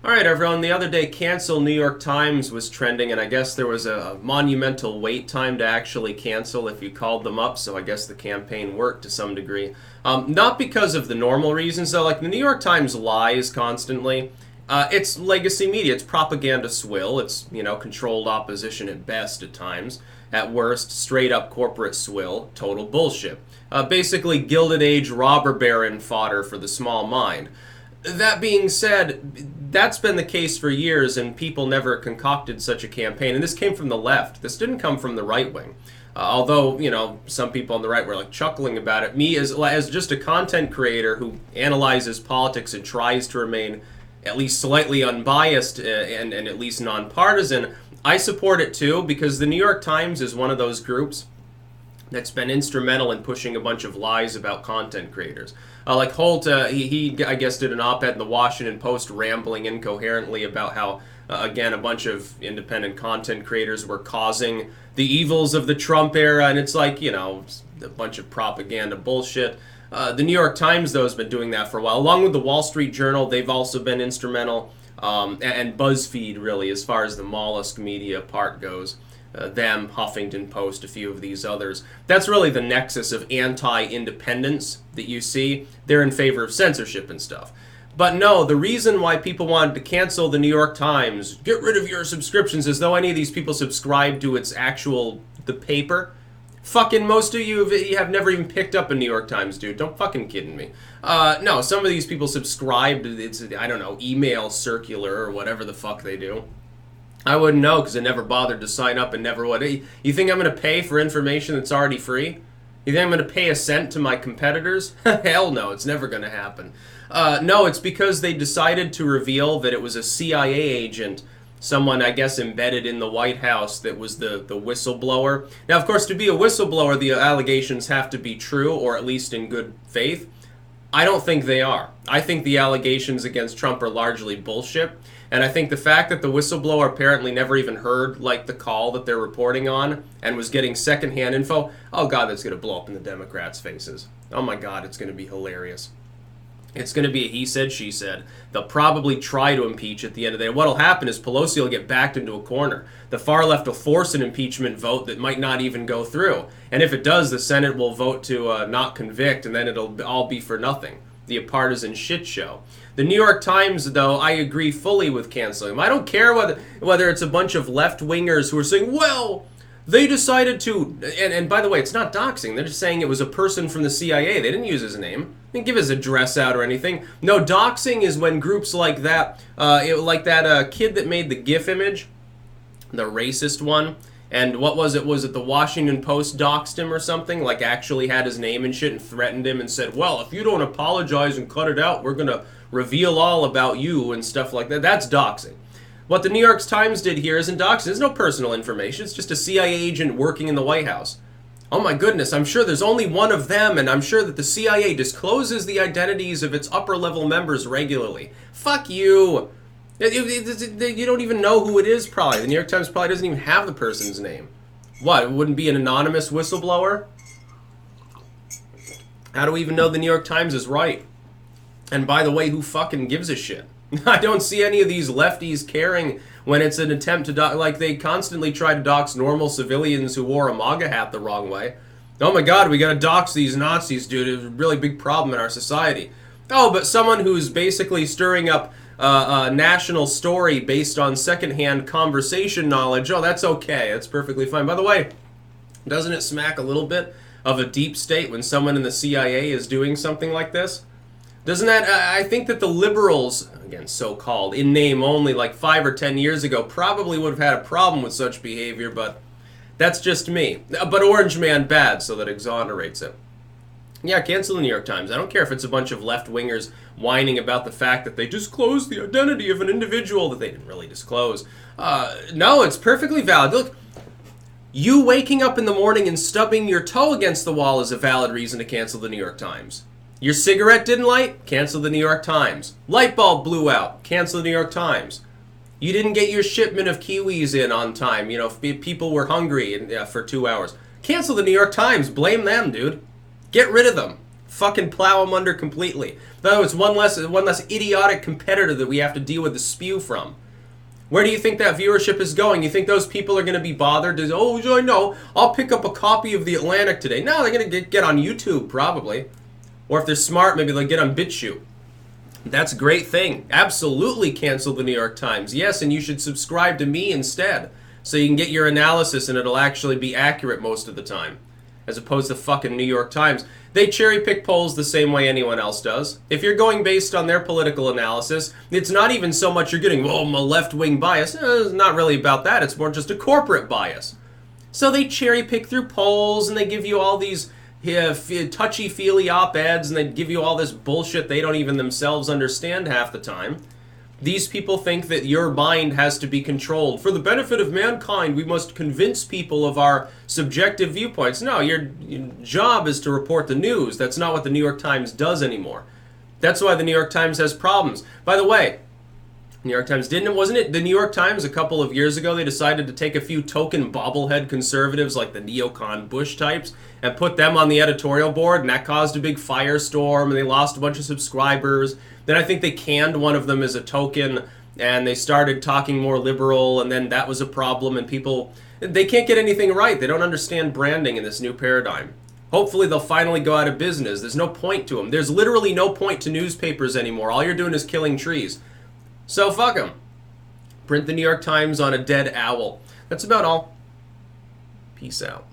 Alright everyone, the other day cancel New York Times was trending, and I guess there was a monumental wait time to actually cancel if you called them up, so I guess the campaign worked to some degree. Not because of the normal reasons though, like the New York Times lies constantly. It's legacy media, it's propaganda swill, it's, controlled opposition at best at times. At worst, straight up corporate swill, total bullshit. Basically Gilded Age robber baron fodder for the small mind. That being said, that's been the case for years, and people never concocted such a campaign. And this came from the left. This didn't come from the right wing. Although, some people on the right were like chuckling about it. Me, as just a content creator who analyzes politics and tries to remain at least slightly unbiased and at least nonpartisan, I support it too, because the New York Times is one of those groups that's been instrumental in pushing a bunch of lies about content creators. Like Holt, he I guess did an op-ed in the Washington Post rambling incoherently about how, again, a bunch of independent content creators were causing the evils of the Trump era, and it's like, a bunch of propaganda bullshit. The New York Times, though, has been doing that for a while. Along with the Wall Street Journal, they've also been instrumental, and BuzzFeed, really, as far as the mollusk media part goes. Them, Huffington Post, a few of these others. That's really the nexus of anti-independence that you see. They're in favor of censorship and stuff. But no, the reason why people wanted to cancel the New York Times, get rid of your subscriptions, as though any of these people subscribe to the paper. Fucking most of you have never even picked up a New York Times, dude. Don't fucking kidding me. No, some of these people subscribe to its, email circular or whatever the fuck they do. I wouldn't know because I never bothered to sign up and never would. You think I'm going to pay for information that's already free? You think I'm going to pay a cent to my competitors? Hell no, it's never going to happen. No, it's because they decided to reveal that it was a CIA agent, someone, I guess, embedded in the White House that was the whistleblower. Now, of course, to be a whistleblower, the allegations have to be true, or at least in good faith. I don't think they are. I think the allegations against Trump are largely bullshit. And I think the fact that the whistleblower apparently never even heard, the call that they're reporting on and was getting secondhand info, oh God, that's going to blow up in the Democrats' faces. Oh my God, it's going to be hilarious. It's going to be a he said, she said. They'll probably try to impeach at the end of the day. What'll happen is Pelosi will get backed into a corner. The far left will force an impeachment vote that might not even go through. And if it does, the Senate will vote to not convict, and then it'll all be for nothing. The partisan shit show. The New York Times, though, I agree fully with canceling them. I don't care whether it's a bunch of left-wingers who are saying, well, they decided to... And by the way, it's not doxing. They're just saying it was a person from the CIA. They didn't use his name. They didn't give his address out or anything. No, doxing is when groups like that, like that kid that made the GIF image, the racist one, and what was it? Was it the Washington Post doxed him or something? Like actually had his name and shit and threatened him and said, well, if you don't apologize and cut it out, we're going to reveal all about you and stuff like that. That's doxing. What the New York Times did here isn't doxing. There's no personal information. It's just a CIA agent working in the White House. Oh my goodness, I'm sure there's only one of them, and I'm sure that the CIA discloses the identities of its upper-level members regularly. Fuck you. You don't even know who it is, probably. The New York Times probably doesn't even have the person's name. What, it wouldn't be an anonymous whistleblower? How do we even know the New York Times is right? And by the way, who fucking gives a shit? I don't see any of these lefties caring when it's an attempt to dox. Like, they constantly try to dox normal civilians who wore a MAGA hat the wrong way. Oh my God, we gotta dox these Nazis, dude. It's a really big problem in our society. Oh, but someone who's basically stirring up a national story based on secondhand conversation knowledge, oh, that's okay. That's perfectly fine. By the way, doesn't it smack a little bit of a deep state when someone in the CIA is doing something like this? Doesn't that, I think that the liberals, again, so-called, in name only, like 5 or 10 years ago, probably would have had a problem with such behavior, but that's just me. But Orange Man bad, so that exonerates it. Yeah, cancel the New York Times. I don't care if it's a bunch of left-wingers whining about the fact that they disclosed the identity of an individual that they didn't really disclose. No, it's perfectly valid. Look, you waking up in the morning and stubbing your toe against the wall is a valid reason to cancel the New York Times. Your cigarette didn't light? Cancel the New York Times. Light bulb blew out? Cancel the New York Times. You didn't get your shipment of kiwis in on time. People were hungry for 2 hours. Cancel the New York Times. Blame them, dude. Get rid of them. fucking plow them under completely. Though it's one less idiotic competitor that we have to deal with the spew from. Where do you think that viewership is going? You think those people are going to be bothered to, oh, I know, I'll pick up a copy of The Atlantic today. No, they're going to get on YouTube, probably. Or if they're smart, maybe they'll get on BitChute. That's a great thing. Absolutely cancel the New York Times. Yes, and you should subscribe to me instead, so you can get your analysis and it'll actually be accurate most of the time, as opposed to fucking New York Times. They cherry pick polls the same way anyone else does. If you're going based on their political analysis, it's not even so much you're getting, I'm a left-wing bias. It's not really about that. It's more just a corporate bias. So they cherry pick through polls and they give you all these touchy-feely op-eds and they give you all this bullshit they don't even themselves understand half the time. These people think that your mind has to be controlled. For the benefit of mankind, we must convince people of our subjective viewpoints. No, your job is to report the news. That's not what the New York Times does anymore. That's why the New York Times has problems. By the way, New York Times wasn't it the New York Times a couple of years ago, they decided to take a few token bobblehead conservatives like the neocon Bush types and put them on the editorial board, and that caused a big firestorm and they lost a bunch of subscribers. Then I think they canned one of them as a token and they started talking more liberal, and then that was a problem, and people, they can't get anything right. They don't understand branding in this new paradigm. Hopefully they'll finally go out of business. There's no point to them. There's literally no point to newspapers anymore. All you're doing is killing trees. So fuck them. Print the New York Times on a dead owl. That's about all. Peace out.